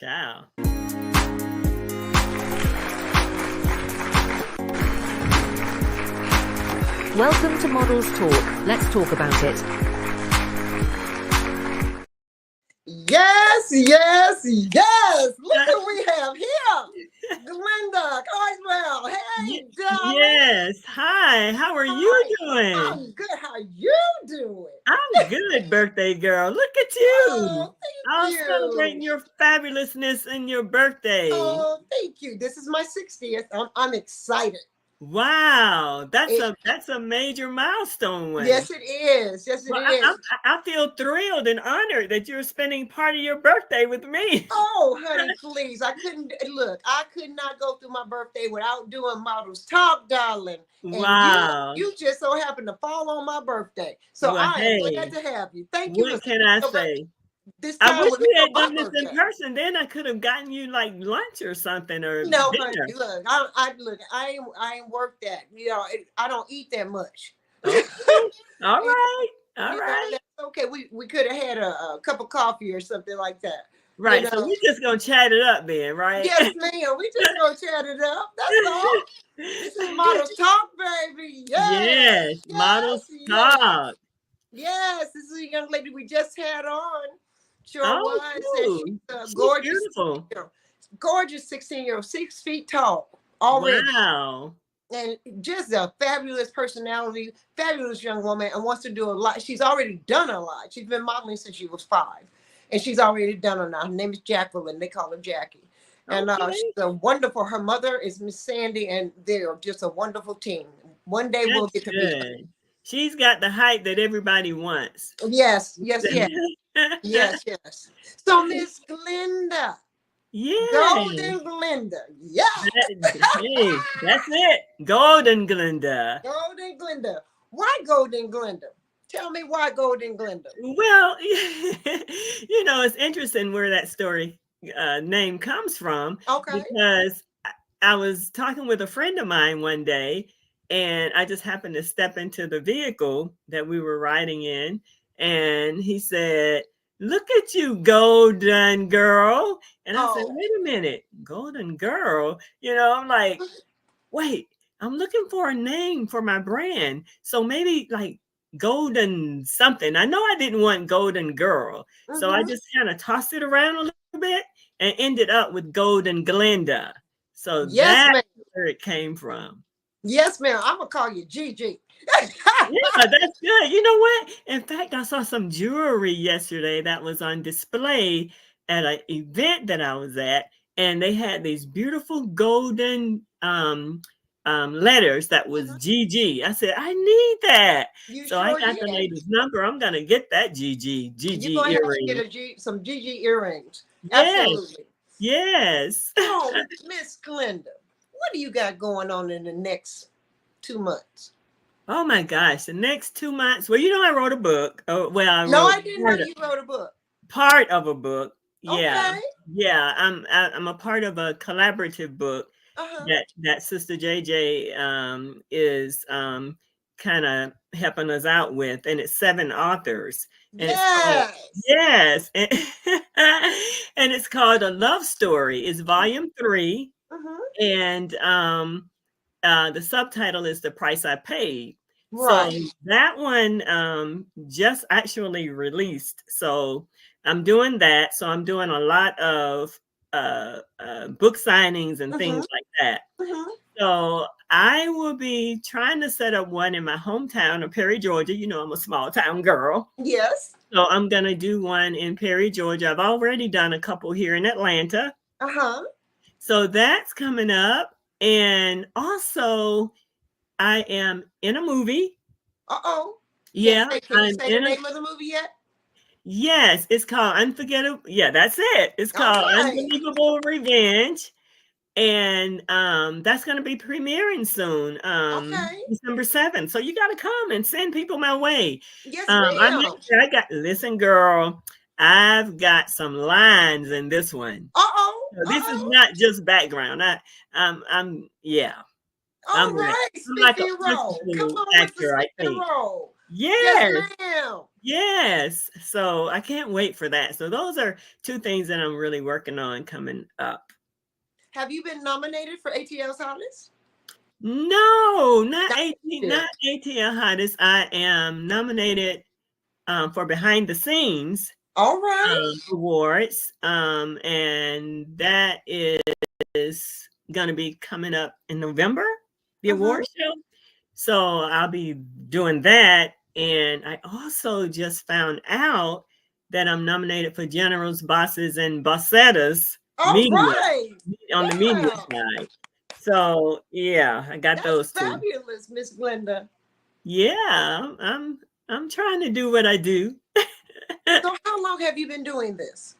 Ciao. Welcome to Models Talk. Let's talk about it. Yes, yes, yes. Look who we have here. Glenda Carswell. Hey, darling. Yes. Hi. How are you Hi. doing? I'm good. How you doing? I'm good, birthday girl. Look at you. Oh, I'm thank celebrating you. your fabulousness and your birthday. Oh, thank you. This is my 60th. I'm excited. Wow. That's a major milestone one. Yes, it is. Yes, it Well, is. I feel thrilled and honored that you're spending part of your birthday with me. Oh, honey, please. I could not go through my birthday without doing Models Talk, darling. And Wow. you just so happened to fall on my birthday. So Well, I am glad hey, to have you. Thank you for what can I so much. say? This I time wish was we for had my done this in birthday. person. Then I could have gotten you like lunch or something or No, honey, dinner. look, I ain't worked that. I don't eat that much. Okay. All You right. All know, right. that's okay. We could have had a cup of coffee or something like that. You Right. So know. we just gonna chat it up then, right? Yes, ma'am. We just gonna chat it up. That's all. This is Models Talk, baby. Yes, Yes. Models yes, yes. talk. Yes, this is a young lady we just had on. Sure Oh, was. And cool. she's a She's gorgeous, beautiful. gorgeous 16-year-old, 6 feet tall already. Wow. And just a fabulous personality, fabulous young woman, and wants to do a lot. She's already done a lot. She's been modeling since she was 5. And she's already done it now. Her name is Jacqueline. They call her Jackie. And Okay. she's a wonderful, her mother is Miss Sandy, and they're just a wonderful team. One day we'll That's get to meet her. good. She's got the height that everybody wants. Yes, yes, yes, yes, yes. So Miss Glenda, Yeah. Golden Glenda, yes. Hey, that's it. Golden Glenda. Golden Glenda. Why Golden Glenda? Tell me why Golden Glenda. Well, it's interesting where that story name comes from Okay. because I was talking with a friend of mine one day, and I just happened to step into the vehicle that we were riding in, and he said, "Look at you, golden girl." And I said, Oh, "Wait a minute, golden girl?" I'm like, "Wait, I'm looking for a name for my brand. So maybe like golden something." I know I didn't want golden girl. So I just kind of tossed it around a little bit and ended up with Golden Glenda. So yes, that's ma'am. where it came from. Yes, ma'am. I'm gonna call you Gigi. Yeah, that's good. You know what? In fact, I saw some jewelry yesterday that was on display at an event that I was at, and they had these beautiful golden letters that was GG. I said, I need that. You So I sure got the did. lady's number. I'm gonna get that GG You're GG gonna have to earring. get some Gigi earrings. Yes, Absolutely. yes. So, Miss Glenda, what do you got going on in the next 2 months? Oh my gosh, the next 2 months. Well, I wrote a book. Oh, well, I No, wrote I didn't know you wrote a book. part of a book. Yeah. Okay. Yeah, I'm a part of a collaborative book Uh-huh. that Sister JJ is kind of helping us out with, and it's 7 authors, and it's called Yes. yes, and, and it's called A Love Story. It's volume 3, Uh-huh. and the subtitle is The Price I Paid. So Right. that one just actually released. So I'm doing that. So I'm doing a lot of book signings and things Uh-huh. like that. Uh-huh. So I will be trying to set up one in my hometown of Perry, Georgia. I'm a small town girl. Yes. So I'm going to do one in Perry, Georgia. I've already done a couple here in Atlanta. Uh-huh. So that's coming up. And also, I am in a movie. Uh-oh. Yeah, Can you I'm say the in a name of the movie yet? yes, it's called Unforgettable. Yeah, that's it. It's All called right. Unbelievable Revenge. And that's gonna be premiering soon, Okay. December 7th. So you gotta come and send people my way. Yes, I'm ma'am. actually, I got listen, girl, I've got some lines in this one. Uh-oh. So this is Uh-oh. not just background. I'm yeah. All I'm ready. right. I'm like a Speaking role. Come principal on with the actor, I speaking think. role. Yes, Yes, ma'am. yes. So I can't wait for that. So those are two things that I'm really working on coming up. Have you been nominated for ATL's Hottest? No, not Not 18, yet. not ATL Hottest. I am nominated for behind the scenes All right. awards, and that is going to be coming up in November, the Mm-hmm. award show. So I'll be doing that. And I also just found out that I'm nominated for Generals, Bosses, and Bossettas All media right. on the media Yeah. side. So yeah, I got That's those two. fabulous, Miss Glenda. Yeah, I'm trying to do what I do. So how long have you been doing this?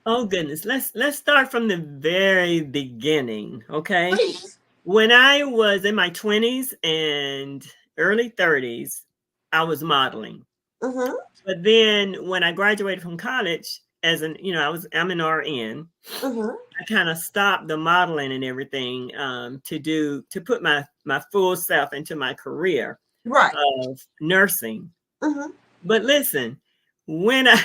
Oh goodness, let's start from the very beginning, okay? Please. When I was in my 20s and early 30s, I was modeling. Mm-hmm. But then when I graduated from college, I'm an RN. Mm-hmm. I kind of stopped the modeling and everything to put my full self into my career Right. of nursing. Mm-hmm. But listen, when I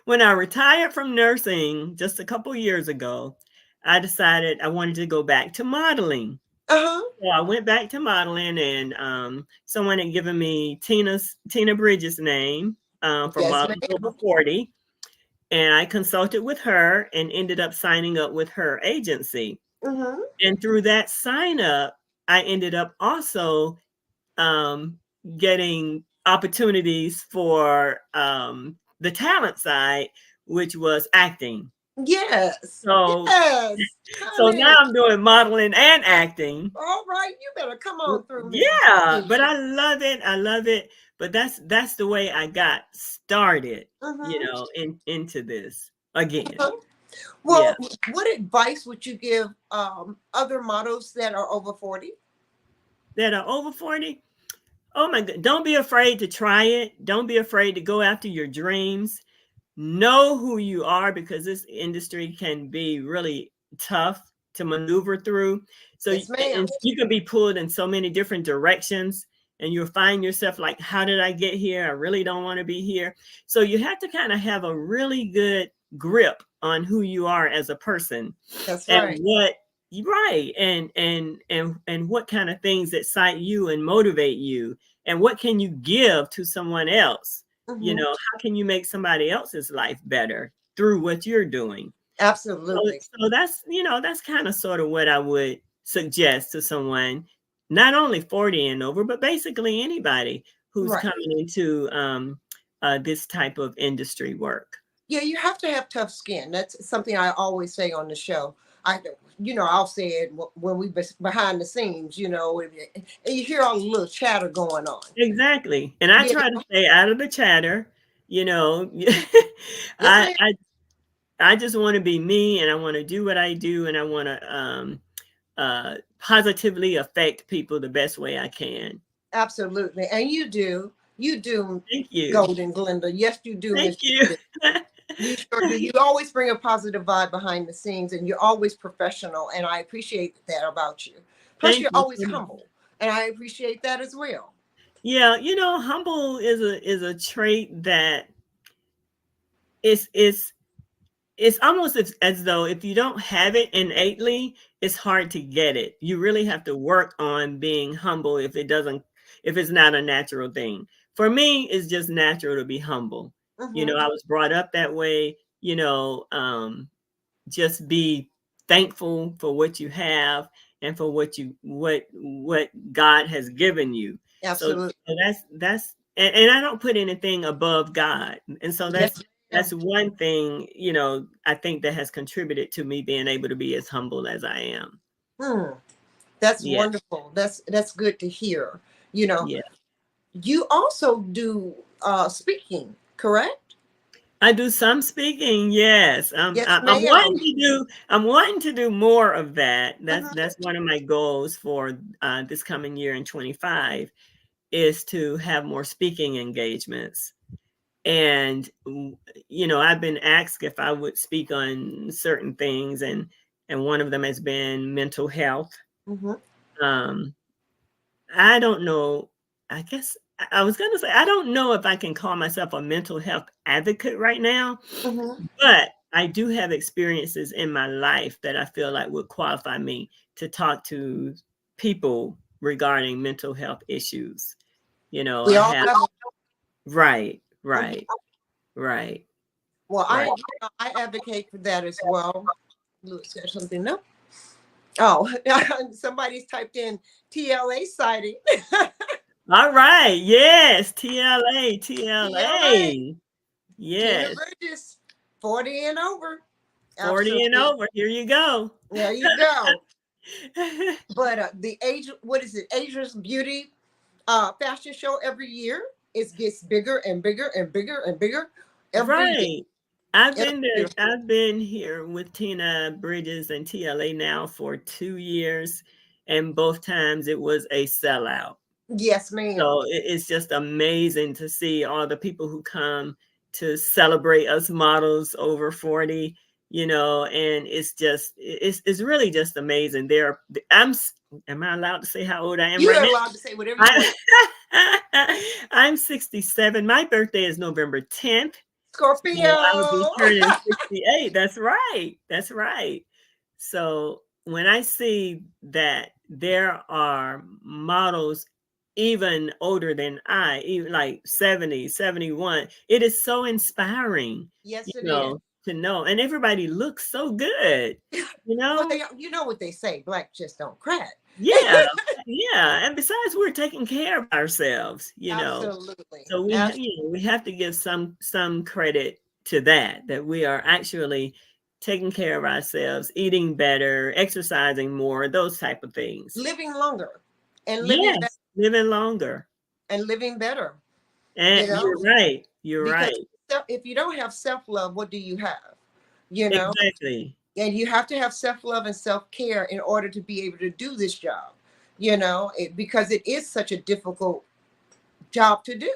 when I retired from nursing just a couple years ago, I decided I wanted to go back to modeling. Uh-huh. So I went back to modeling, and someone had given me Tina Bridges' name for Yes, Models Over ma'am. 40, and I consulted with her and ended up signing up with her agency. Mm-hmm. And through that sign up, I ended up also um, getting opportunities for the talent side, which was acting. Yes. So, Yes. so now Honey. I'm doing modeling and acting. All right. You better come on through, Miss Yeah, but Keisha. I love it. I love it. But that's the way I got started, Mm-hmm. into this again. Uh-huh. Yeah. Well, what advice would you give other models that are over 40? That are over 40. Oh my God. Don't be afraid to try it. Don't be afraid to go after your dreams. Know who you are, because this industry can be really tough to maneuver through. So Yes, ma'am. and you can be pulled in so many different directions, and you'll find yourself like, how did I get here? I really don't want to be here. So you have to kind of have a really good grip on who you are as a person, That's and right. what right and what kind of things excite you and motivate you, and what can you give to someone else. Mm-hmm. How can you make somebody else's life better through what you're doing? So, Absolutely. so that's kind of sort of what I would suggest to someone, not only 40 and over, but basically anybody who's Right. coming into this type of industry work. Yeah, you have to have tough skin. That's something I always say on the show. I'll say it when we behind the scenes, and you hear all the little chatter going on. Exactly. And I Yeah. try to stay out of the chatter, you know. Yes, I ma'am. I I just want to be me, and I want to do what I do, and I want to positively affect people the best way I can. Absolutely. And you do. You do, Thank you. Golden Glenda. Yes, you do, Thank Miss. you. You sure do. You always bring a positive vibe behind the scenes, and you're always professional. And I appreciate that about you. Plus, Thank you're you always so much. humble, and I appreciate that as well. Yeah, humble is a trait that is it's almost as though if you don't have it innately, it's hard to get it. You really have to work on being humble if it's not a natural thing. For me, it's just natural to be humble. Hmm. I was brought up that way, just be thankful for what you have and for what God has given you. Absolutely. So that's and I don't put anything above God. And so Yes, that's ma'am. one thing, I think that has contributed to me being able to be as humble as I am. Hmm. That's Yeah. wonderful. That's good to hear. You know, Yeah. you also do speaking, correct? I do some speaking, yes. Yes, ma'am. I'm wanting to do more of that. Hmm. That's one of my goals for this coming year in 25, is to have more speaking engagements. And I've been asked if I would speak on certain things, and one of them has been mental health. Hmm. Um, I don't know. I guess I was going to say, I don't know if I can call myself a mental health advocate right now, Mm-hmm. but I do have experiences in my life that I feel like would qualify me to talk to people regarding mental health issues. We I all have, have. right, Mhm. right, right, Well, right. I advocate for that as well. Louis got something? No. Oh, somebody's typed in TLA sighting. All right. Yes. TLA, TLA. TLA. Tina Yes. Bridges, 40 and over. 40 and Absolutely. over. Here you go. There you go. But the age, what is it? Asia's Beauty fashion show every year. It gets bigger and bigger and bigger and bigger every year. Right. I've Every been there. year. I've been here with Tina Bridges and TLA now for 2 years, and both times it was a sellout. Yes, ma'am. So it's just amazing to see all the people who come to celebrate us models over 40, and it's really just amazing. Am I allowed to say how old I am You right are now? allowed to say whatever you want. I'm 67. My birthday is November 10th. So I will be Scorpio. turning 68. That's right. That's right. So when I see that there are models even older than even like 70, 71, it is so inspiring, Yes, it is. to know. And everybody looks so good, you Well, know? you know what they say, black just don't crack. Yeah. Yeah. And besides, we're taking care of ourselves. Absolutely. So we have to give some credit to that we are actually taking care of ourselves, eating better, exercising more, those type of things. Living longer and living better Yes, living longer. and living better, you And know, you're right. You're because right. if you don't have self-love, what do you have? You know, Exactly. and you have to have self-love and self-care in order to be able to do this job, because it is such a difficult job to do,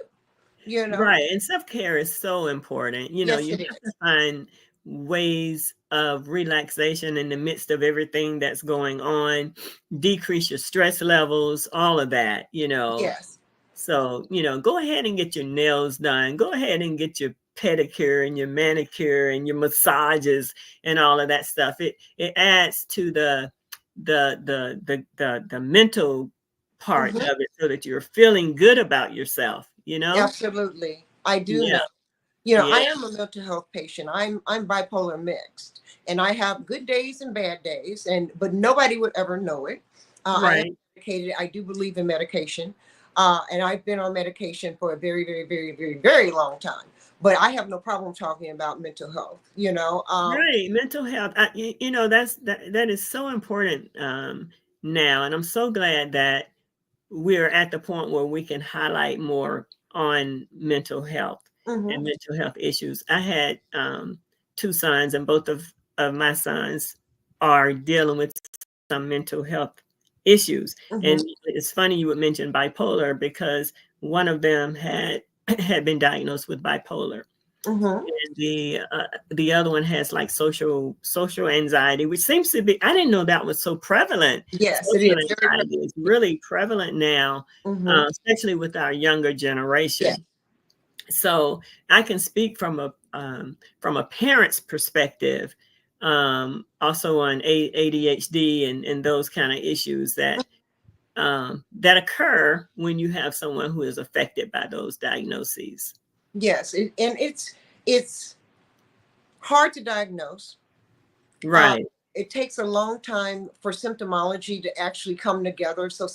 you know. Right. And self-care is so important. Yes, You it have to is. find ways of relaxation in the midst of everything that's going on, decrease your stress levels, all of that. Yes. So, go ahead and get your nails done. Go ahead and get your pedicure and your manicure and your massages and all of that stuff. It adds to the mental part Hmm. of it so that you're feeling good about yourself. Absolutely. I do Yeah. know. Yeah. I am a mental health patient. I'm bipolar mixed, and I have good days and bad days, but nobody would ever know it. I am Right. medicated. I do believe in medication, and I've been on medication for a very, very, very, very, very long time. But I have no problem talking about mental health. Right. Mental health. That is so important now. And I'm so glad that we're at the point where we can highlight more on mental health Hmm. and mental health issues. I had two sons, and both of my sons are dealing with some mental health issues. Hmm. And it's funny you would mention bipolar because one of them had had been diagnosed with bipolar. Hmm. And the other one has like social anxiety, which seems to be, I didn't know that was so prevalent. Yes, it Social is very. anxiety is really prevalent now, Hmm. especially with our younger Yes. generation. So I can speak from a parent's perspective, also on ADHD and those kind of issues that occur when you have someone who is affected by those diagnoses. Yes, and it's hard to diagnose. Uh, Right, it takes a long time for symptomology to actually come together. So a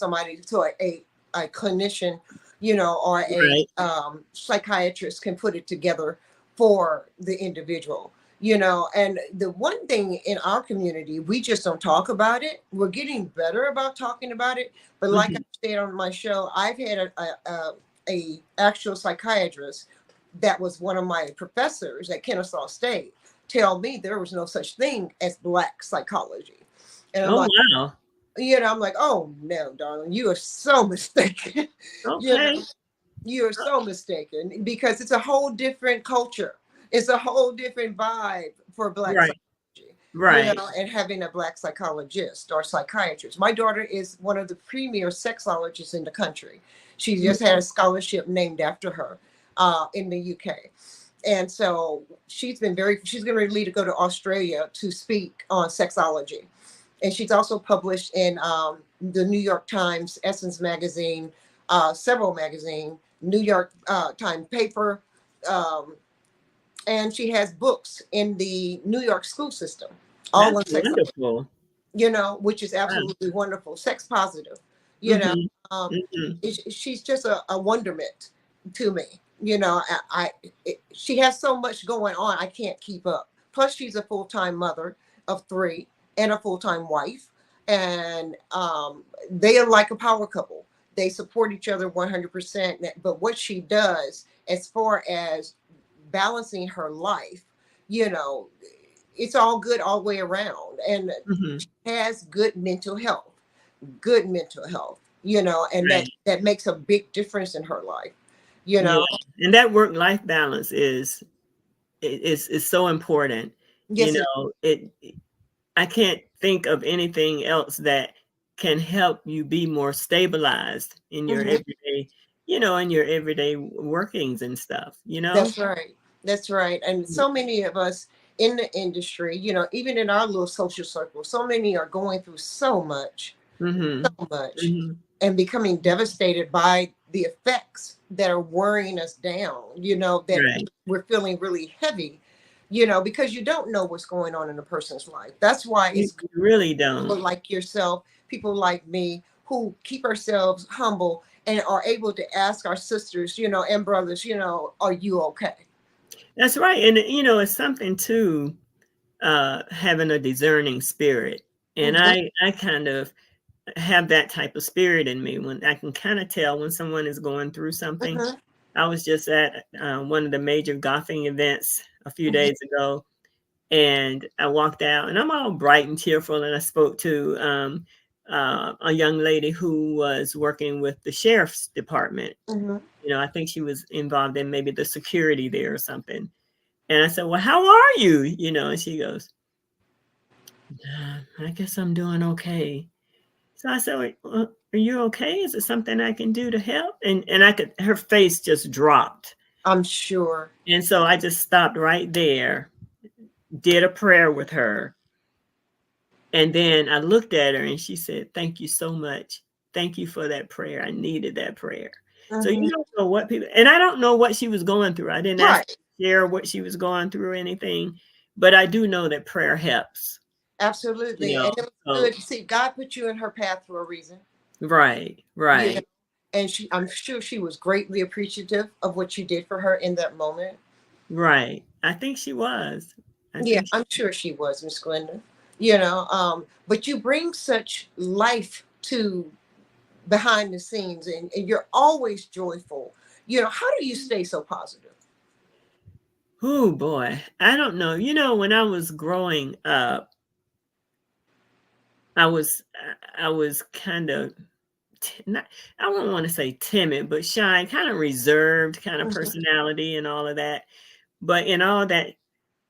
clinician, or a right. psychiatrist can put it together for the individual. And the one thing in our community, we just don't talk about it. We're getting better about talking about it. But like I Mhm. said on my show, I've had a actual psychiatrist that was one of my professors at Kennesaw State tell me there was no such thing as black psychology. And I'm Oh, like, wow. I'm like, oh no, darling, you are so mistaken. you know, Okay. you are so mistaken because it's a whole different culture. It's a whole different vibe for black Right. psychology. Right. and having a Black psychologist or psychiatrist. My daughter is one of the premier sexologists in the country. She just had a scholarship named after her in the UK. And so she's getting ready to go to Australia to speak on sexology. And she's also published in the New York Times, Essence Magazine, several magazines, New York Times paper, um, and she has books in the New York school system, all That's on sex, wonderful. which is Wow. absolutely wonderful. Sex positive, you know. Mhm. Um, Mhm. she's just a wonderment to me. She has so much going on, I can't keep up. Plus, she's a full time mother of three and a full time wife, and they are like a power couple. They support each other 100%. But what she does, as far as balancing her life, you know, it's all good all the way around. And Mhm. she has good mental health, and that Right. that makes a big difference in her life, Yeah. you know. And that work-life balance is so important. You Yes, it. know, I can't think of anything else that can help you be more stabilized in your Mhm. everyday, in your everyday workings and stuff, you know? That's right. That's right. And so many of us in the industry, even in our little social circle, so many are going through Mhm. so much, Mhm. and becoming devastated by the effects that are worrying us down, that Right. we're feeling really heavy, because you don't know what's going on in a person's life. That's why You it's good really for people don't. like yourself, people like me, who keep ourselves humble and are able to ask our sisters, and brothers, are you okay? That's right. And it's something too, having a discerning spirit. And Mhm, I kind of have that type of spirit in me when I can kind of tell when someone is going through something. mhm, I was just at one of the major golfing events a few mhm, days ago, and I walked out, and I'm all bright and cheerful, and I spoke to a young lady who was working with the sheriff's department. mhm. I think she was involved in maybe the security there or something. And I said, "Well, how are you?" And she goes, I guess I'm doing okay." So I said, "Well, are you okay? Is it something I can do to help?" And her face just dropped. I'm sure. And so I just stopped right there, did a prayer with her. And then I looked at her and she said, "Thank you so much. Thank you for that prayer. I needed that prayer." So you Mhm. don't know what people, and I don't know what she was going through. I didn't ask her Right. to share what she was going through or anything, but I do know that prayer helps, you Absolutely. know. And it was So good. See, God put you in her path for a reason. right, You know, right. and I'm sure she was greatly appreciative of what you did for her in that moment. Right. I think she was. I Yeah, think I'm sure she was, Miss Glenda. But you bring such life to behind the scenes, and you're always joyful. How do you stay so positive? oh boy. I don't know. When I was growing up, I was I was kind of not, I wouldn't want to say timid, but shy, kind of reserved kind of Mhm, personality and all of that. But in all that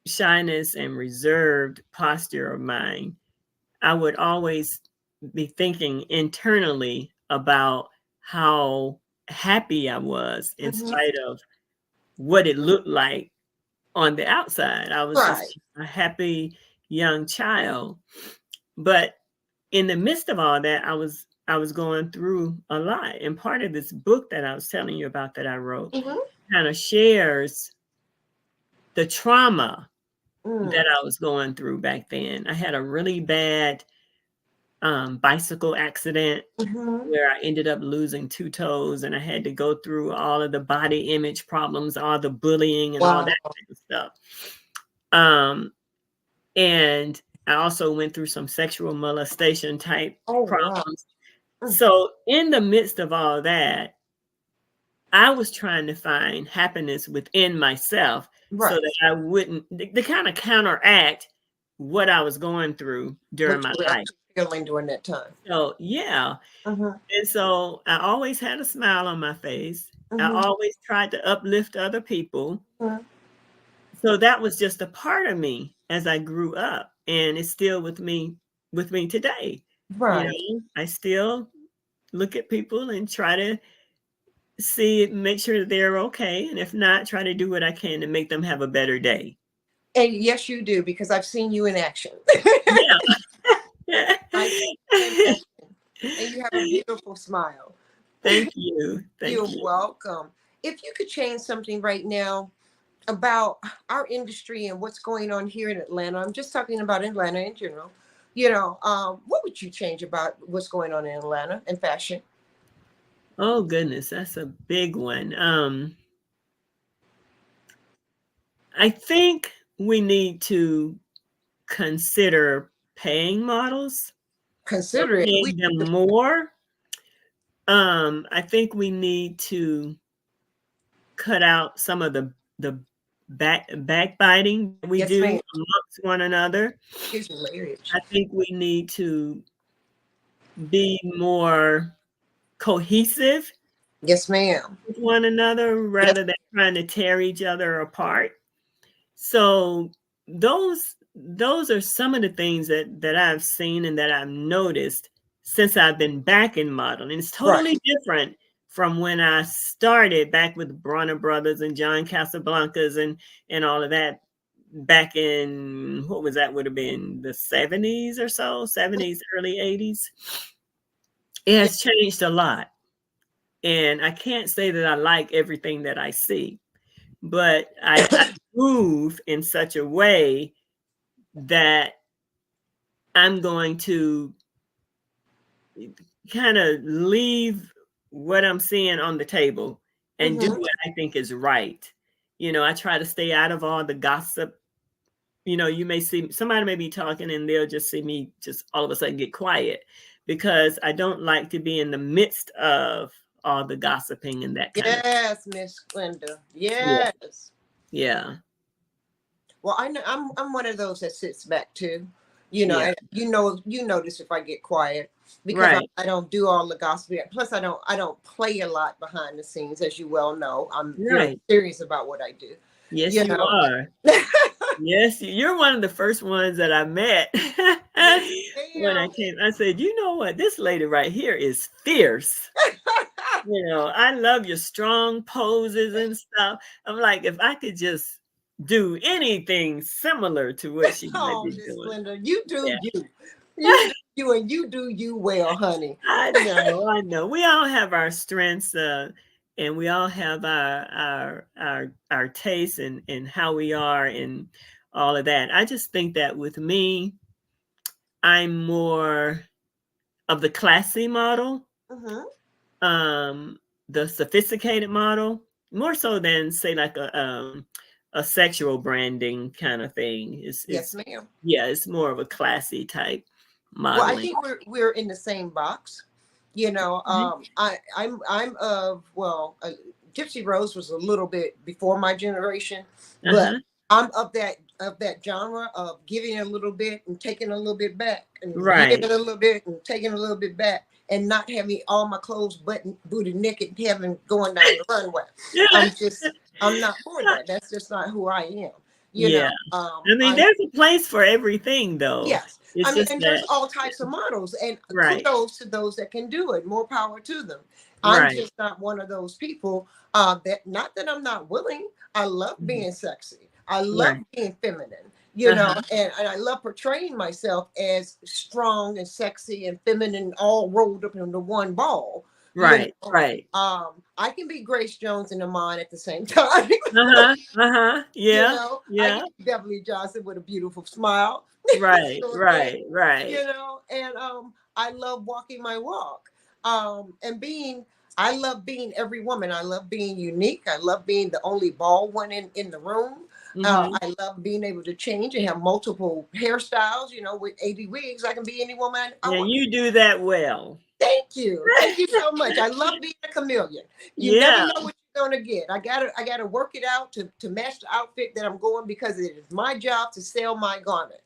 shyness and reserved posture of mine, I would always be thinking internally about how happy I was in mhm. spite of what it looked like on the outside. I was just Right. a happy young child. But in the midst of all that, I was going through a lot. And part of this book that I was telling you about that I wrote Mhm. kind of shares the trauma that Mm. I was going through back then. I had a really bad bicycle accident Mhm. where I ended up losing two toes, and I had to go through all of the body image problems, all the bullying, and all that Wow. type of stuff. Um, and I also went through some sexual molestation type Oh, wow. problems. Mm. So, in the midst of all that, I was trying to find happiness within myself so Right. that I wouldn't, to kind of counteract what I was going through during What my you were life. actually feeling during that time. So, yeah. Mhm, And so I always had a smile on my face. I mhm, always tried to uplift other people. mhm. So that was just a part of me as I grew up. and it's still with me today. You Right. know, I still look at people and try to see make sure that they're okay, and if not, try to do what I can to make them have a better day. And yes, you do, because I've seen you in action. Yeah. I've seen you in action. And you have a beautiful smile. Thank you. You're Thank you. welcome. If you could change something right now about our industry and what's going on here in Atlanta, I'm just talking about Atlanta in general. What would you change about what's going on in Atlanta and fashion? Oh goodness, that's a big one. I think we need to consider paying models or Consider it. paying them more. I think we need to cut out some of the backbiting we Yes, do ma'am. amongst one another. It's hilarious. I think we need to be more cohesive Yes, ma'am. with one another Yes. rather than trying to tear each other apart. So those are some of the things that I've seen and that I've noticed since I've been back in modeling. It's Right. totally different from when I started back with Bronner Brothers and John Casablancas and all of that back in what was that would have been the 70s or so, 70s, early 80s. It Yes. has changed a lot. And I can't say that I like everything that I see, but I move in such a way that I'm going to kind of leave what I'm seeing on the table and do Mm-hmm. what I think is right. You know, I try to stay out of all the gossip. You know, you may see somebody may be talking and they'll just see me just all of a sudden get quiet because I don't like to be in the midst of all the gossiping and that kind of Yes, Miss Glenda. yeah. Yes. Yeah. Well, I know I'm one of those that sits back too. Yeah. You notice if I get quiet because Right. I don't do all the gossip. Plus, I don't play a lot behind the scenes, as you well know. I'm very Right. serious about what I do. Yes, You you know. are. Yes, you're one of the first ones that I met Yes, when I ma'am. came. I said, you know what? This lady right here is fierce. You know, I love your strong poses and stuff. I'm like, if I could just do anything similar to what she might Oh, be Miss doing. Glenda, you do Yeah. you. You do you, and you do you well, honey. I know, I know. We all have our strengths, and we all have our tastes and how we are and all of that. I just think that with me, I'm more of the classy model, Mm-hmm. um, the sophisticated model, more so than say like a sexual branding kind of thing. Yes, It's ma'am. yeah, it's more of a classy type Well, I modeling. think we're in the same box. Mhm. Gypsy Rose was a little bit before my generation, but Uh-huh. I'm of that genre of giving a little bit and taking a little bit back, and giving Right. a little bit and taking a little bit back, and not having all my clothes booty naked, having going down the runway. I'm not for that. That's just not who I am. You Yeah. know, I mean, I'm there's a place for everything, though. Yes. It's I mean, just and there's that all types of models, and right, kudos to those that can do it. More power to them. I'm right, just not one of those people that, not that I'm not willing. I love mhm, being sexy. I love right. being feminine, Uh-huh. and I love portraying myself as strong and sexy and feminine all rolled up into one ball. You Right, know, right. I can be Grace Jones and Iman at the same time. Uh-huh, uh-huh. Yeah, I yeah. can be Beverly Johnson with a beautiful smile. Right, Sure thing. right, right. And I love walking my walk. And being I love being every woman. I love being unique. I love being the only bald one in the room. Mhm. I love being able to change and have multiple hairstyles. With 80 wigs, I can be any woman I Yeah, want. you do that well. Thank you. Thank you so much. I love being a chameleon. You never Yeah, know what you're gonna get. I gotta work it out to match the outfit that I'm going, because it is my job to sell my garment.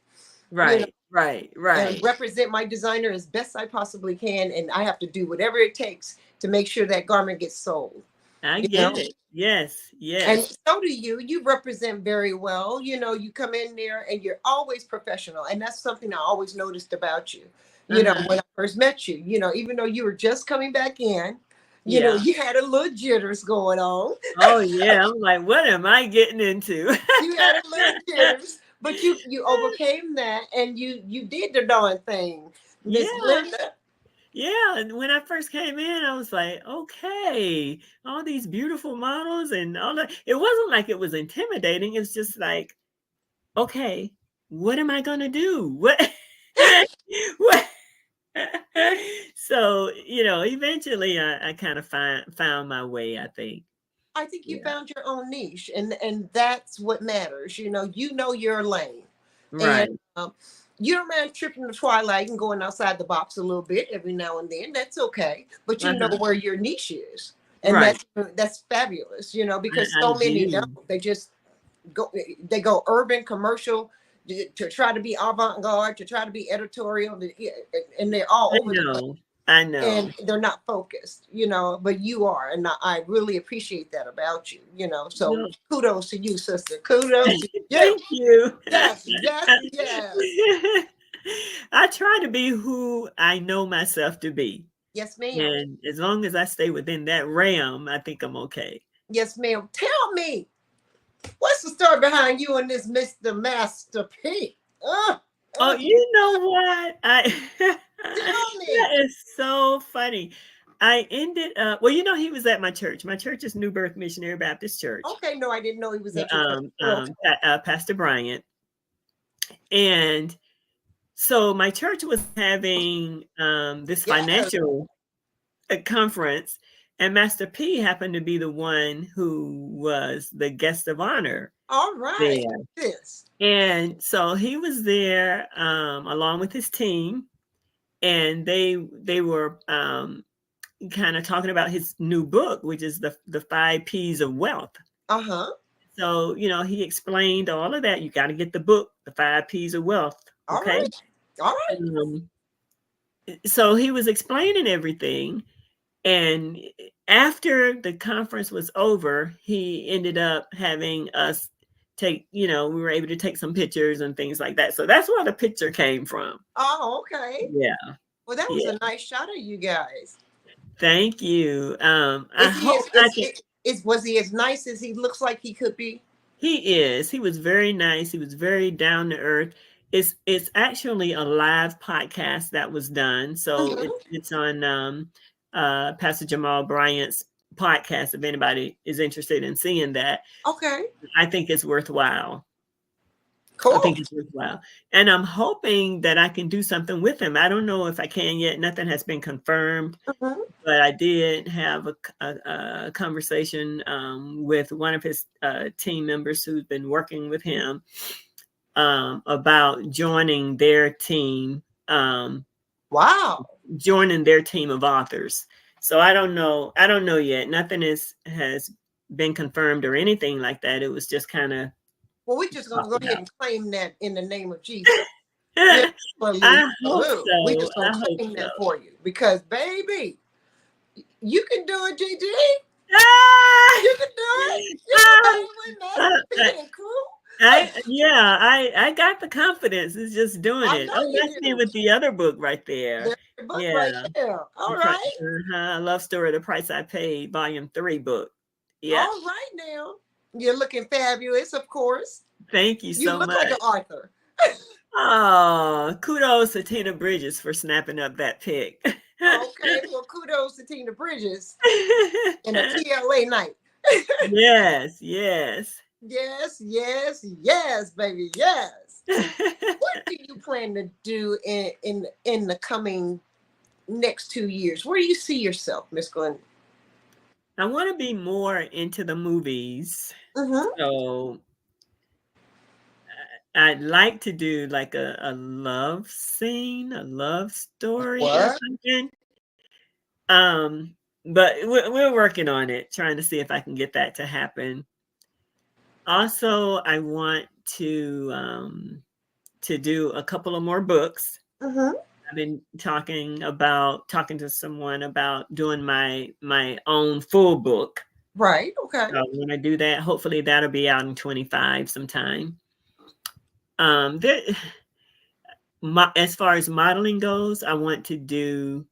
You know, right, right, and right. represent my designer as best I possibly can. And I have to do whatever it takes to make sure that garment gets sold. I you know. get it. Yes, And yes. so do you. You represent very well. You come in there and you're always professional. And that's something I always noticed about you. Uh-huh. When I first met you, even though you were just coming back in, Yeah. you had a little jitters going on. Oh yeah. I'm like, what am I getting into? You had a little jitters, but you overcame that and you did the darn thing, Miss Yeah. Glenda. Yeah. And when I first came in, I was like, okay, all these beautiful models and all that. It wasn't like it was intimidating. It's just like, okay, what am I gonna do? What what so eventually I kind of found my way, I think. I think you Yeah. found your own niche, and that's what matters. You know your lane, and Right. you don't mind tripping the twilight and going outside the box a little bit every now and then. That's okay, but you know Uh-huh. where your niche is, and Right. that's fabulous. Because I so many don't. do. They just go urban commercial to try to be avant-garde, to try to be editorial, and they're all I over the place know. I know. and they're not focused, but you are, and I really appreciate that about you. So No. kudos to you, sister. Kudos to you. Thank you. Yes, yes, yes, I try to be who I know myself to be. yes, ma'am. And as long as I stay within that realm, I think I'm okay. Yes, ma'am. Tell me, what's the story behind you and this Mr. Master P? Oh, you know what? Tell me. That is so funny. I ended up, well, he was at my church. My church is New Birth Missionary Baptist Church. Okay, no, I didn't know he was at your church. Okay. Pastor Bryant. And so my church was having this Yes. financial conference, and Master P happened to be the one who was the guest of honor All right. there. This. And so he was there along with his team, and they were kind of talking about his new book, which is the 5 P's of wealth. Uh-huh. So he explained all of that. You got to get the book, the 5 P's of wealth. All Okay. right. All right. So he was explaining everything, and after the conference was over, he ended up having us we were able to take some pictures and things like that. So that's where the picture came from. Oh, okay. Yeah. Well, that was Yeah. a nice shot of you guys. Thank you. I Is he hope I can. was he as nice as he looks like he could be? He is. He was very nice. He was very down to earth. It's actually a live podcast that was done. So Mhm. it's on Pastor Jamal Bryant's podcast. If anybody is interested in seeing that, Okay. I think it's worthwhile. I Cool. think it's worthwhile. And I'm hoping that I can do something with him. I don't know if I can yet. Nothing has been confirmed, Mhm. but I did have a conversation with one of his team members who's been working with him about joining their team, Wow. joining their team of authors. So I don't know. I don't know yet. Nothing has been confirmed or anything like that. It was just kind of Well, we're just gonna talked go ahead about. and claim that in the name of Jesus. Yeah, I hope we so. just gonna I hope claim so. that for you because, baby, you can do it, Gigi. Ah! You can do it. You can hang with Master P and crew. I got the confidence. It's just doing I it. know Oh, you that's me do. with the other book right there. There's your book right Yeah. there. All right. Love Story, The Price I Paid, Volume 3 book. Yeah. All right now. You're looking fabulous, of course. Thank you You so look like an much. author. Oh, kudos to Tina Bridges for snapping up that pic. Okay, well, kudos to Tina Bridges and a TLA night. Yes, yes. Yes, yes, yes, baby, yes. What do you plan to do in the coming next 2 years? Where do you see yourself, Miss Glenn? I want to be more into the movies. Mm-hmm. So I'd like to do like a love scene, a love story or What? something. But we're working on it, trying to see if I can get that to happen. Also, I want to do a couple of more books. Mm-hmm. I've been talking to someone about doing my own full book, Right. Okay. So when I do that, hopefully that'll be out in 25 sometime. There, as far as modeling goes, I want to do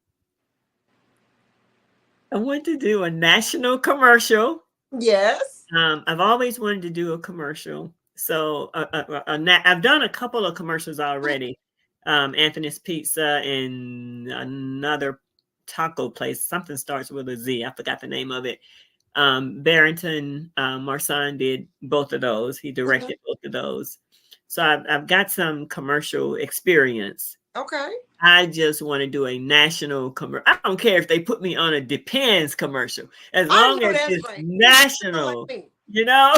a national commercial. Yes. I've always wanted to do a commercial. So I've done a couple of commercials already. Anthony's Pizza and another taco place. Something starts with a Z. I forgot the name of it. Barrington Marsan did both of those. He Mhm. directed both of those. So I've got some commercial experience. Okay. I just want to do a national commercial. I don't care if they put me on a Depends commercial, as I long know as that's it's right. You sound like national, me. you know?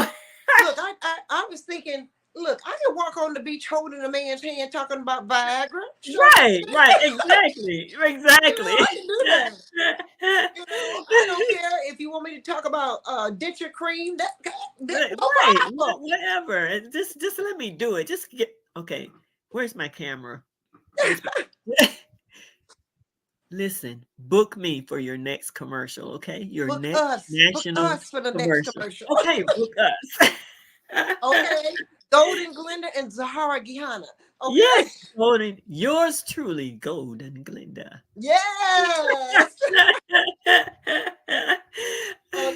Look, I was thinking, look, I can walk on the beach holding a man's hand talking about Viagra. Sure. Right, exactly, exactly. I can do that. I don't care if you want me to talk about denture cream. No Right, problem. whatever. Just let me do it. Just get okay. Where's my camera? Where's my Listen, book me for your next commercial, okay? Your Book next us. Book national us for the next commercial. commercial. Okay, book us. Okay. Golden Glenda and Zahara Gihana. Okay. Yes, Golden. Yours truly, Golden Glenda. Yes.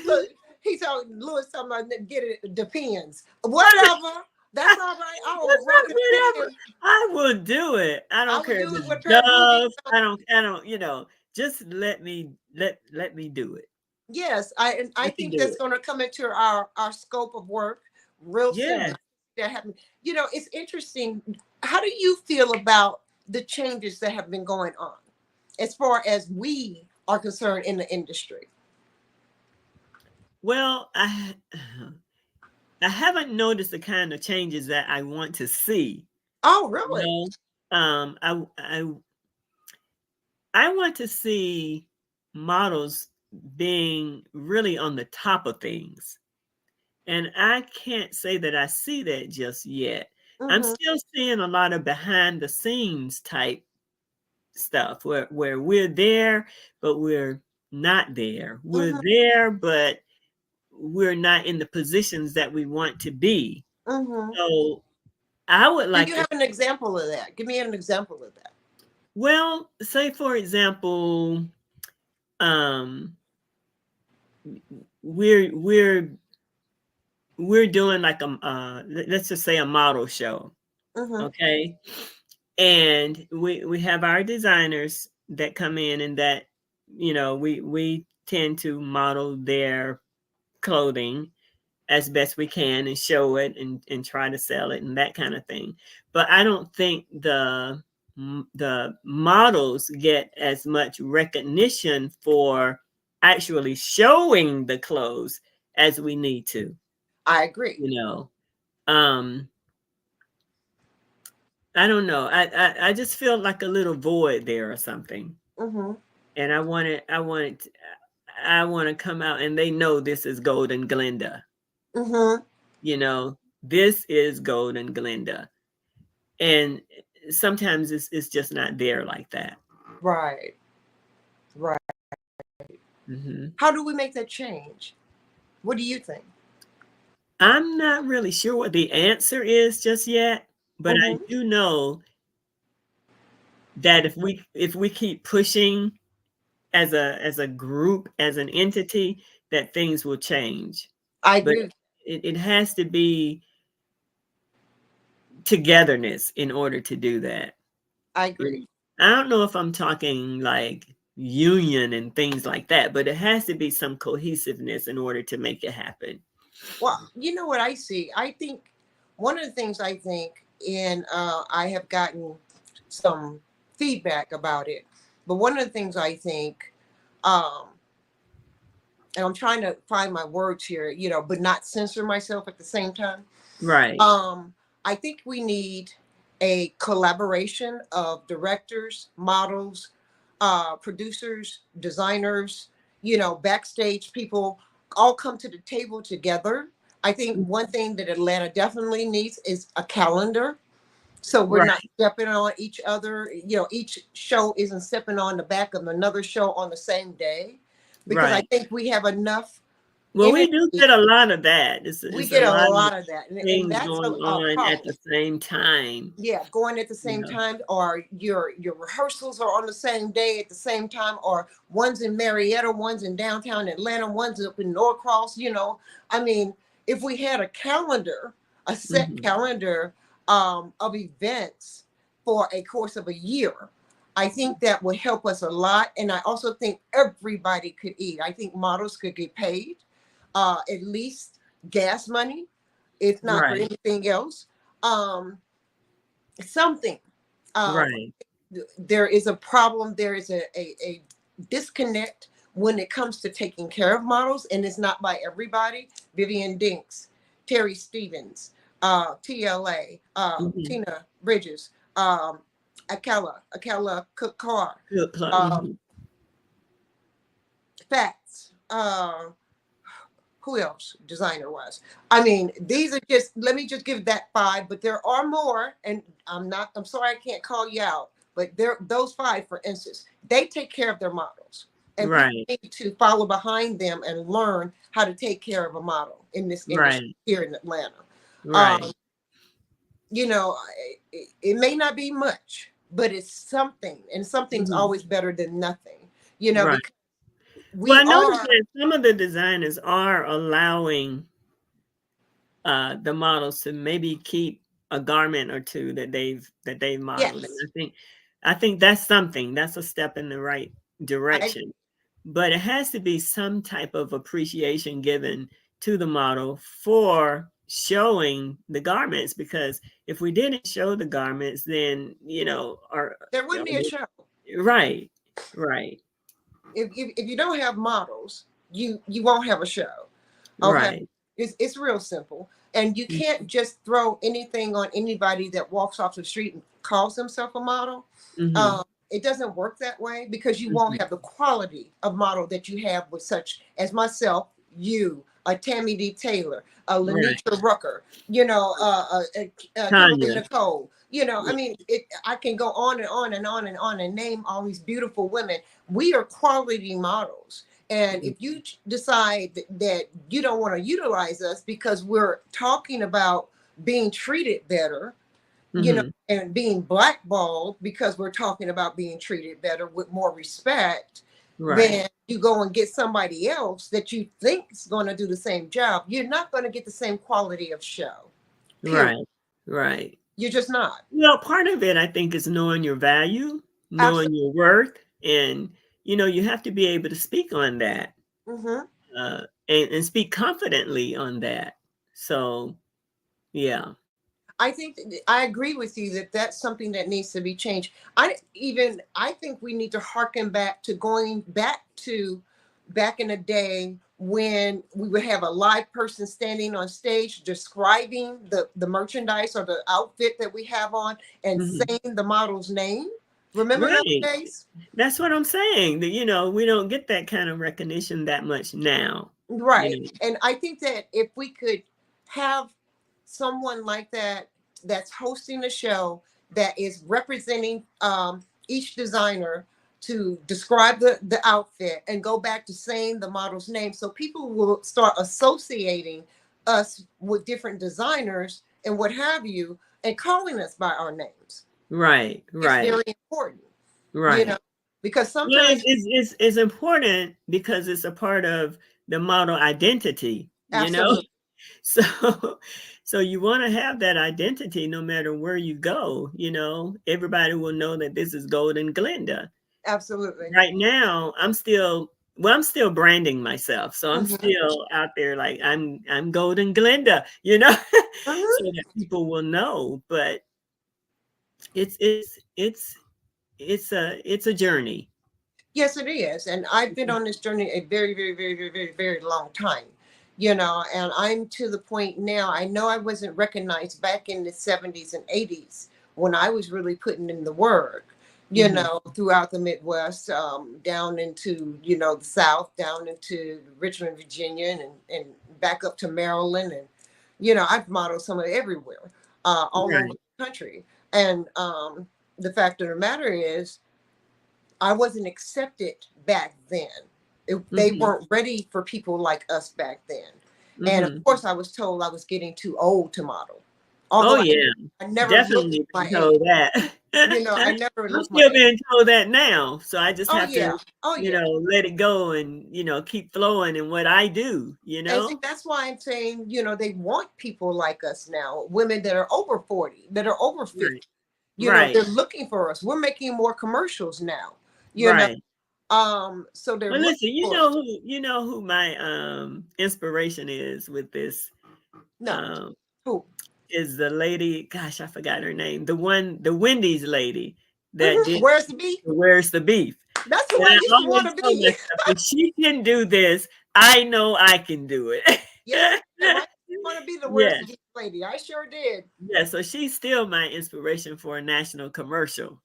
Look, he's talking, Lewis talking about get it depends. Whatever. That's all right. I will rock it Whatever. again. I will do it. I I don't would care if do it it's with a pair of blue jeans Dove. on. I don't, just let me do it. Yes, and I I can think do that's it. going to come into our scope of work real soon. Yes. That happened. It's interesting. How do you feel about the changes that have been going on as far as we are concerned in the industry? Well, I haven't noticed the kind of changes that I want to see. Oh, You really? know, I want to see models being really on the top of things. And I can't say that I see that just yet. I'm Mm-hmm. still seeing a lot of behind the scenes type stuff where we're there, but we're not there. We're Mm-hmm. there, but we're not in the positions that we want to be. Mm-hmm. So I would Do like you to, have an example of that? Give me an example of that. well, say for example, um, we're we're we're doing like let's just say a model show, Mm-hmm. okay? And we have our designers that come in and that we tend to model their clothing as best we can and show it and try to sell it and that kind of thing. But I don't think the models get as much recognition for actually showing the clothes as we need to, I agree. you know. Um, I don't know. I just feel like a little void there or something. Mm-hmm. And I want to come out and they know this is Golden Glenda. Mm-hmm. This is Golden Glenda. And sometimes it's just not there like that. Right. Right. Hmm. How do we make that change? What do you think? I'm not really sure what the answer is just yet, but I Mm-hmm. do know that if we keep pushing as a group, as an entity, that things will change. I But agree. it has to be togetherness in order to do that. I agree. I don't know if I'm talking like union and things like that, but it has to be some cohesiveness in order to make it happen. Well, you know what I see? I think one of the things I think, and I have gotten some feedback about it, but one of the things I think, um, and I'm trying to find my words here, but not censor myself at the same time. Right. I think we need a collaboration of directors, models, producers, designers, backstage people all come to the table together. I think one thing that Atlanta definitely needs is a calendar. So we're not Right. stepping on each other. Each show isn't stepping on the back of another show on the same day. Because I Right. think we have enough. Well, we do get a lot of that. We It's a get a lot of lot of that, and things that's going a on at problem. the same time, Yeah, going at the you same know. time, or your rehearsals are on the same day at the same time, or one's in Marietta, one's in downtown Atlanta, one's up in Norcross. I mean, if we had a calendar, a set Mhm. calendar of events for a course of a year, I think that would help us a lot. And I also think everybody could eat. I think models could get paid at least gas money, if not for Right, anything else. Um, Something. Um, right. there is a problem. There is a disconnect when it comes to taking care of models, and it's not by everybody. Vivian Dinks, Terry Stevens, TLA, Mhm. Tina Bridges, Akela Cook-Carr, Good plug. um, Mhm. Fats. Who else designer wise? I mean, these are just, let me just give that five, but there are more. And I'm sorry, I can't call you out, but there, those five, for instance, they take care of their models, and people Right, need to follow behind them and learn how to take care of a model in this industry right, here in Atlanta. Um, right. it may not be much, but it's something, and something's Mhm. always better than nothing, Right. because Well, we I noticed are. that some of the designers are allowing the models to maybe keep a garment or two that they've modeled, and Yes, I think that's something. That's a step in the right I direction. But it has to be some type of appreciation given to the model for showing the garments, because if we didn't show the garments, then our there wouldn't be a show. right, right, If you don't have models, you won't have a show. Okay, right. it's real simple, and you can't just throw anything on anybody that walks off the street and calls himself a model. Mm-hmm. It doesn't work that way, because you won't Hmm. have the quality of model that you have with such as myself, you, a Tammy D. Taylor, a Right. Lenitra Rucker, Kimberly Tanya. Nicole. I Yeah. mean, I can go on and on and on and on and name all these beautiful women. We are quality models. And if you decide that you don't want to utilize us because we're talking about being treated better, Mm-hmm. and being blackballed because we're talking about being treated better with more respect, Right. then you go and get somebody else that you think is going to do the same job. You're not going to get the same quality of show. Period. Right. Right. You're just not. Well, part of it, I think, is knowing your value, Absolutely. knowing your worth, and you have to be able to speak on that, Hmm. and speak confidently on that. So, yeah. I think I agree with you that that's something that needs to be changed. I think we need to harken back to going back to back in the day when we would have a live person standing on stage describing the merchandise or the outfit that we have on and Mhm. saying the model's name. Remember those Right. days? That's what I'm saying. That we don't get that kind of recognition that much now. You Right. know. And I think that if we could have someone like that that's hosting a show that is representing each designer to describe the outfit and go back to saying the model's name, so people will start associating us with different designers and what have you, and calling us by our names. Right. It's Right. very important, you know, Right. because Well, sometimes. it's important because it's a part of the model identity. Absolutely. So so you want to have that identity no matter where you go. Everybody will know that this is Golden Glenda. Absolutely. Right now, I'm still branding myself. So I'm Hmm. still out there like I'm Golden Glenda, so Hmm. that people will know. But it's it's it's it's a journey. Yes, it is. And I've been on this journey a very, very, very, very, very, very long time, and I'm to the point now. I know I wasn't recognized back in the 70s and 80s when I was really putting in the work, Hmm. throughout the Midwest, down into, the South, down into Richmond, Virginia, and back up to Maryland. And, I've modeled some of everywhere, all over Right. the country. And the fact of the matter is, I wasn't accepted back then. They Mhm. weren't ready for people like us back then. And of Mhm. course, I was told I was getting too old to model. Oh, Although yeah. I never looked Definitely my been age. told that. I never I'm looked my still age. being told that now, so I just Oh have to, yeah. Oh yeah. let it go and, keep flowing in what I do, And see, that's why I'm saying, they want people like us now, women that are over 40, that are over 50. Right. Right. They're looking for us. We're making more commercials now. You know, Right. so they're Well, looking listen, for us. you know who my inspiration is with this No. um Who? is the lady, gosh, I forgot her name. The Wendy's lady that did Where's the beef? Where's the Beef. That's who And I I used to want always to tell be. myself, if she can do this, I know I can do it. Yes, ma'am. I want to be the where's Yes. the beef lady. I sure did. Yeah, so she's still my inspiration for a national commercial.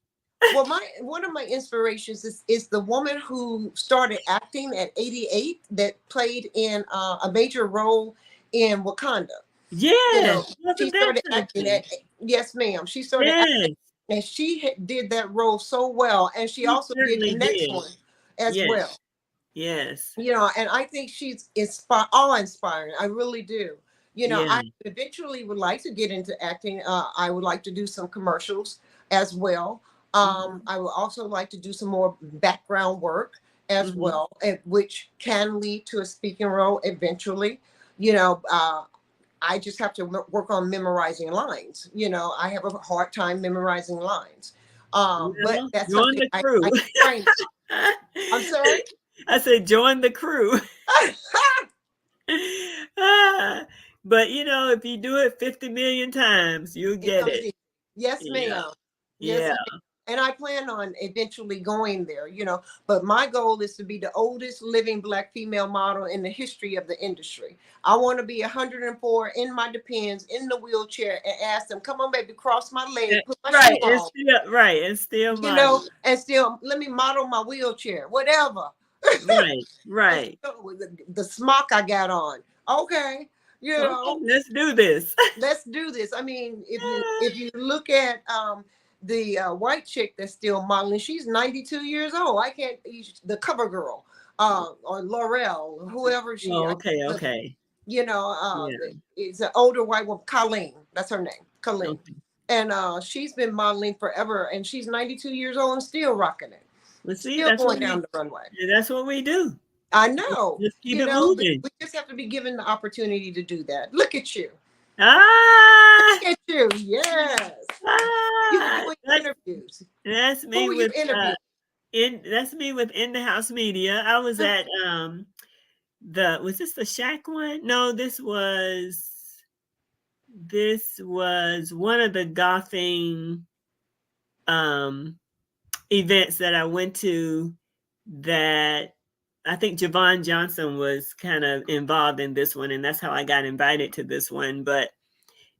Well, my one of my inspirations is the woman who started acting at 88 that played in a major role in Wakanda. You Yes, know, she wasn't that started acting something? at, yes, ma'am. She started acting Yes, and she did that role so well. And she she also did the certainly next did. one as Yes, well. yes. And I think she's awe-inspiring. I really do. Yeah. I eventually would like to get into acting. I would like to do some commercials as well. Mhm, I would also like to do some more background work as mhm. well, which can lead to a speaking role eventually. You know, uh, I just have to work on memorizing lines. I have a hard time memorizing lines. But Well, that's join something the crew. I train. I'm sorry. I said join the crew. Ah, but if you do it 50 million times, you'll It get comes it. in. Yes, Yeah. ma'am. Yes, Yeah. ma'am. And I plan on eventually going there, but my goal is to be the oldest living Black female model in the history of the industry. I want to be 104 in my Depends in the wheelchair and ask them, come on, baby, cross my leg, put my shoe Right. on, And still model. and still let me model my wheelchair, whatever. Right. Right. The smock I got on. Okay. You Okay, know, let's do this. let's do this. I mean, if you look at the white chick that's still modeling, she's 92 years old. I can't the cover girl or Laurel, whoever she Oh, okay, okay. you know uh Yeah. it's an older white woman, Colleen. That's her name, Colleen. Okay. And she's been modeling forever and she's 92 years old and still rocking it. Let's see, Still going down the runway. that's what we do. I know, Just keep it moving. we just have to be given the opportunity to do that. Look at you. Ah, Look at you. Yes. You ah, doing that's interviews. that's Who me are you with interviewing? that's me with In the House Media. I was at the was this the Shack one? No, this was one of the golfing um events that I went to, that I think Javon Johnson was kind of involved in this one, and that's how I got invited to this one. But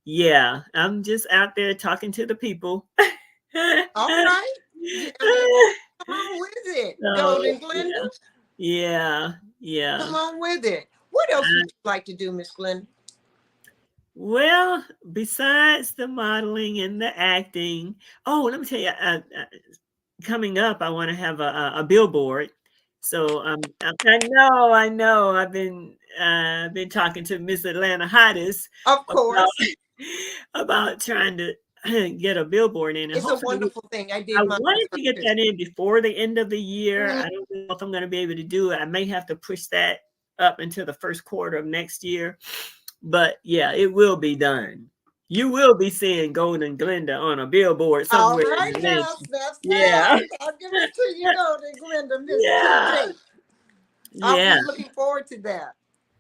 yeah, I'm just out there talking to the people. All right. Yeah, come on with it. So Golden yeah, Glenda. yeah, Come yeah. on with it. What else would you like to do, Miss Glenda? Well, besides the modeling and the acting, oh, let me tell you, coming up, I want to have a billboard. So I know, I've been talking to Miss Atlanta Hottest Of about course. about trying to get a billboard in, and It's a hopefully wonderful thing. I I did mine with wanted her to get too. that in before the end of the year. Mhm. I don't know if I'm going to be able to do it. I may have to push that up until the first quarter of next year. But yeah, it will be done. You will be seeing Golden Glenda on a billboard All somewhere in right Atlanta. now, snap, Yeah. snap. I'll give it to you, Golden Glenda, Miss Yeah. TJ. I'll Yeah. be looking forward to that.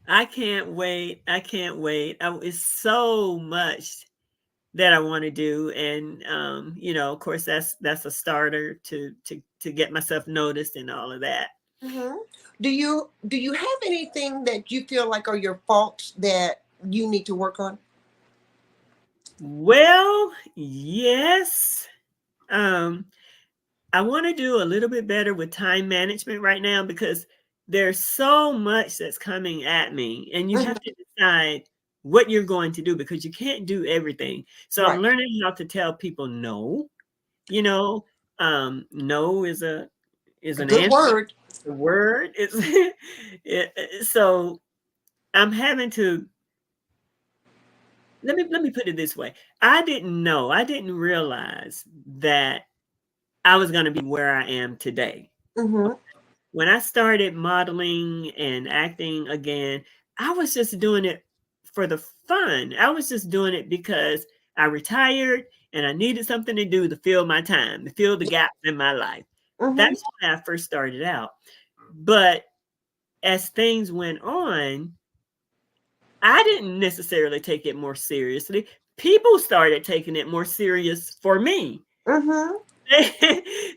I can't wait. I can't wait. It's so much that I want to do. And of course that's a starter to get myself noticed and all of that. Hmm. Do you have anything that you feel like are your faults that you need to work on? Well, yes. Um, I want to do a little bit better with time management right now, because there's so much that's coming at me, and you have Mhm. to decide what you're going to do, because you can't do everything. So I'm Right. learning how to tell people no. You know, no is A an good answer. word. word is so I'm having to let me put it this way. I didn't realize that I was going to be where I am today. Mm-hmm. When I started modeling and acting again, I was just doing it for the fun. I was just doing it because I retired and I needed something to do to fill my time, to fill the gaps in my life. Mm-hmm. That's when I first started out. But as things went on, I didn't necessarily take it more seriously. People started taking it more serious for me. Mm-hmm.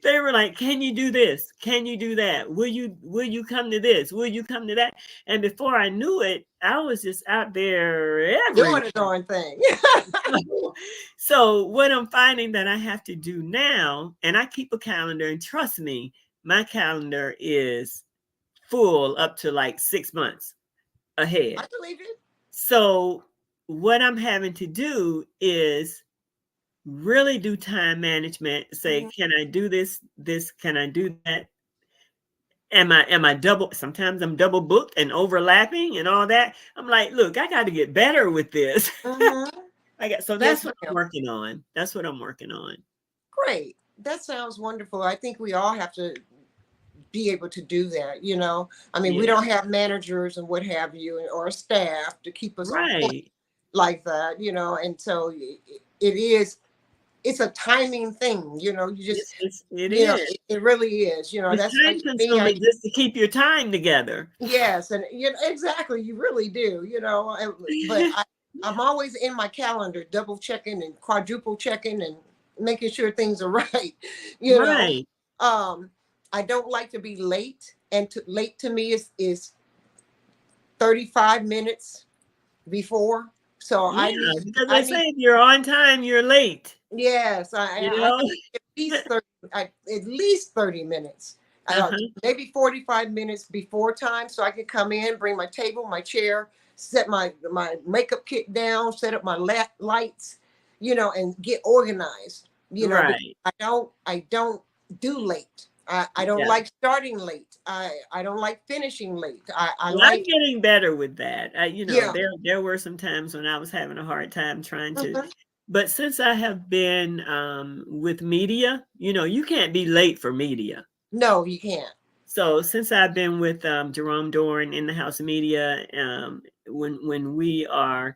They were like, "Can you do this? Can you do that? Will you come to this? Will you come to that?" And before I knew it, I was just out there everywhere. Doing a darn thing. So what I'm finding that I have to do now, and I keep a calendar, and trust me, my calendar is full up to like 6 months ahead. I believe it. So what I'm having to do is really do time management. Say, Mm-hmm. can I do this, can I do that? Am I double? Sometimes I'm double booked and overlapping and all that. I'm like, look, I got to get better with this. Mm-hmm. So Yes, that's what I'm ma'am. working on. That's what I'm working on. Great. That sounds wonderful. I think we all have to be able to do that. I mean, we Yeah. don't have managers and what have you, or staff to keep us on point Right. like that. And so it is. It's a timing thing. You just, It is. it really is. It's That's like time me. consuming just to keep your time together. Yes, and exactly, you really do. But I'm always in my calendar, double checking and quadruple checking and making sure things are right. You know, Right. um, I don't like to be late, and late to me is 35 minutes before. So Yeah, I need to be. because I they say need. if you're on time, you're late. Yes, You I know? need at least 30, at least 30 minutes. Uh-huh. Maybe 45 minutes before time so I can come in, bring my table, my chair, set my makeup kit down, set up my lights, and get organized, because Right. I don't do late. I don't Yeah. like starting late. I don't like finishing late. I Well, I'm like, getting better with that. yeah. There were some times when I was having a hard time trying to, Mhm. but since I have been with media, you can't be late for media. No, you can't. So since I've been with Jerome Dorn in the House of Media, when we are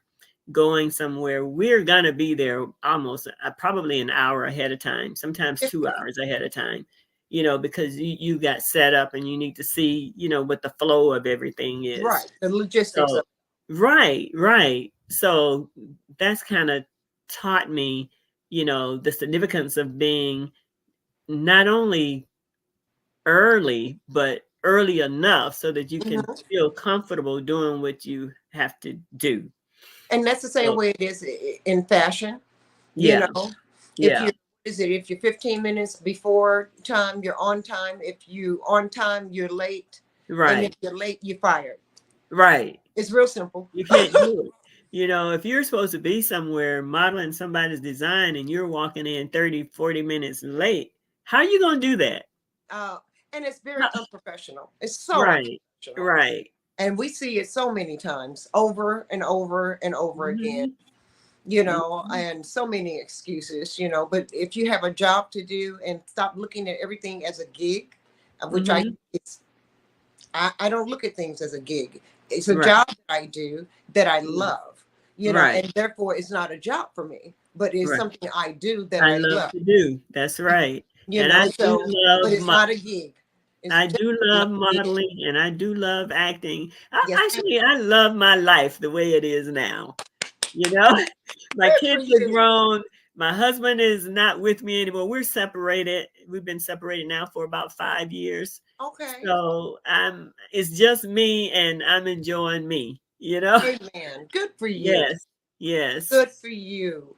going somewhere, we're gonna be there almost probably an hour ahead of time, sometimes Yes, 2 hours ahead of time. Because you got set up and you need to see, what the flow of everything is. right. The logistics of. So right, right. So that's kind of taught me, the significance of being not only early, but early enough so that you can Mhm. feel comfortable doing what you have to do. And that's the same So way it is in fashion. you yeah, know if yeah, you're if you're 15 minutes before time, you're on time. If you on time, you're late. And if right, you're late, you're fired. right. It's real simple. You can't do it. If you're supposed to be somewhere modeling somebody's design and you're walking in 30, 40 minutes late, how are you going to do that? uh, and it's very Huh. unprofessional. It's so Right, unprofessional. right. And we see it so many times, over and over and over again. Mhm, mhm. And so many excuses. But if you have a job to do, and stop looking at everything as a gig, which Mhm. I don't look at things as a gig. It's a Right, job that I do that I right, love, right, and therefore it's not a job for me, but it's right. something I do that I I love love, to do. That's right. And so, but it's not a gig. It's I do definitely not love a gig. modeling and I do love acting. Yes, ma'am. I love my life the way it is now. You know, my Good for kids are you. grown. My husband is not with me anymore. We're separated. We've been separated now for about 5 years. Okay. So it's just me and I'm enjoying me. Amen. Good for you. Yes. Yes. Good for you.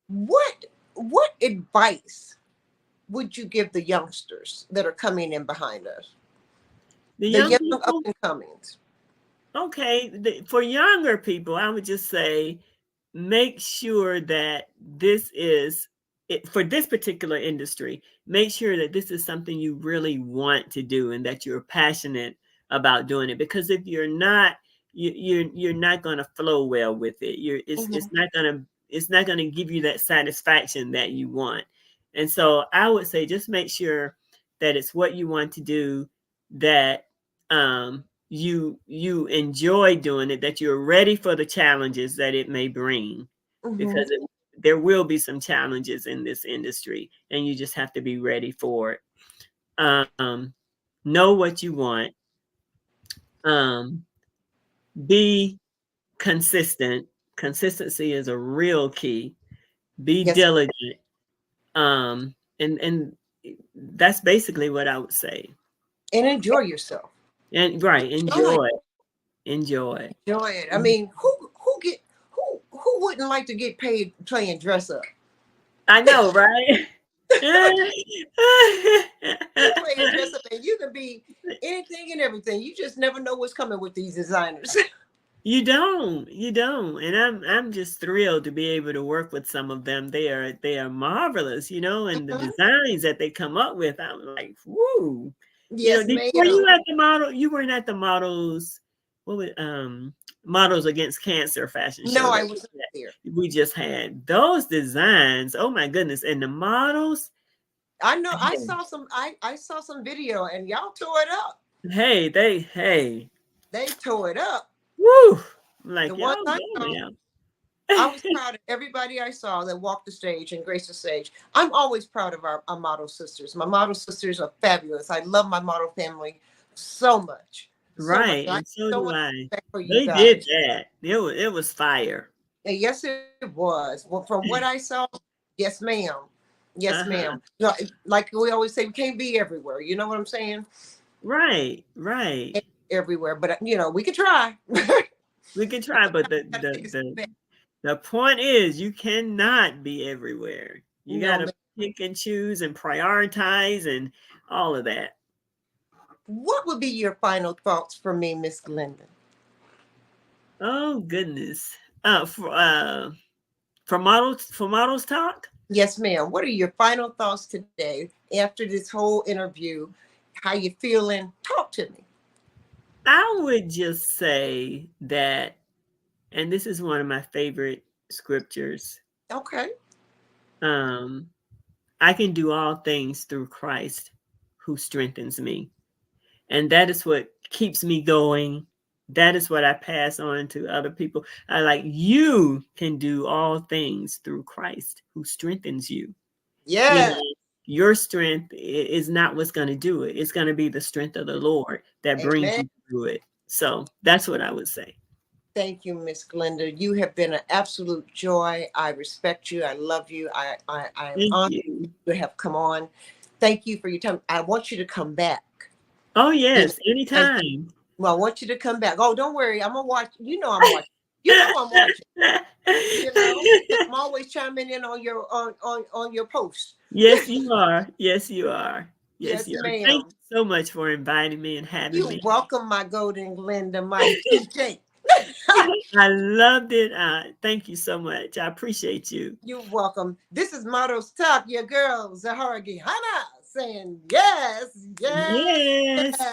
What advice would you give the youngsters that are coming in behind us? The The young young up people, and comings. okay, for younger people, I would just say make sure that this is for this particular industry, make sure that this is something you really want to do and that you're passionate about doing it. Because if you're not, you're not going to flow well with it. It's Mhm. not gonna give you that satisfaction that you want. And so I would say just make sure that it's what you want to do, that you enjoy doing it, that you're ready for the challenges that it may bring, Mhm. because there will be some challenges in this industry, and you just have to be ready for it. Know what you want. Um, be consistent. Consistency is a real key. Be Yes, diligent. And that's basically what I would say. and enjoy yourself. And right, Enjoy, enjoy. enjoy it. I Mhm. mean, who wouldn't like to get paid playing dress up? I know, right? You playing dress up, and you can be anything and everything. You just never know what's coming with these designers. You don't. And I'm just thrilled to be able to work with some of them. They are marvelous, and the Mhm. designs that they come up with. I'm like, whoo. Yes, Were ma'am. you at the model? You weren't at the models, what was Models Against Cancer fashion No, show I that wasn't there. we just had. Those designs, oh my goodness. And the models, I know. I hey, saw some. I saw some video, and y'all tore it up. hey, They tore it up. woo. I'm The like, ones y'all I go saw, now. I was proud of everybody I saw that walked the stage and graced the stage. I'm always proud of our model sisters. My model sisters are fabulous. I love my model family so much, so much. Right, I have and so so do much I. respect for you They did guys. that. It was fire. And yes, it was. Well, from what I saw, yes, ma'am. Yes, Uh-huh. ma'am. Like we always say, we can't be everywhere. You know what I'm saying? Right. Everywhere, but we can try. We can try, but the Gotta take the a step the back. the point is you cannot be everywhere. You No, gotta ma'am. pick and choose and prioritize and all of that. What would be your final thoughts for me, Miss Glenda? Oh goodness. For models talk, Yes, ma'am. What are your final thoughts today after this whole interview? How you feeling? Talk to me. I would just say that, and this is one of my favorite scriptures. Okay. Um, I can do all things through Christ who strengthens me. And that is what keeps me going. That is what I pass on to other people. I like, you can do all things through Christ who strengthens you. You Yeah. know, your strength is not what's going to do it. It's going to be the strength of the Lord that brings Amen. you through it. So that's what I would say. Thank you, Miss Glenda. You have been an absolute joy. I respect you. I love you. I'm Thank honored you. to have come on. Thank you for your time. I want you to come back. Oh, You know, yes, I, anytime. well, I want you to come back. Oh, don't worry. I'm gonna watch. I'm watching. I'm watching. I'm always chiming in on your on your post. Yes, you are. Yes, you are. Yes, Yes, you are. Thank ma'am. you so much for inviting me and having You me. welcome, my golden Glenda, my DJ. I loved it. Thank you so much. I appreciate you. You're welcome. This is Models Talk, your girl, Zahara Gihana, saying yes, yes, Yes. yes.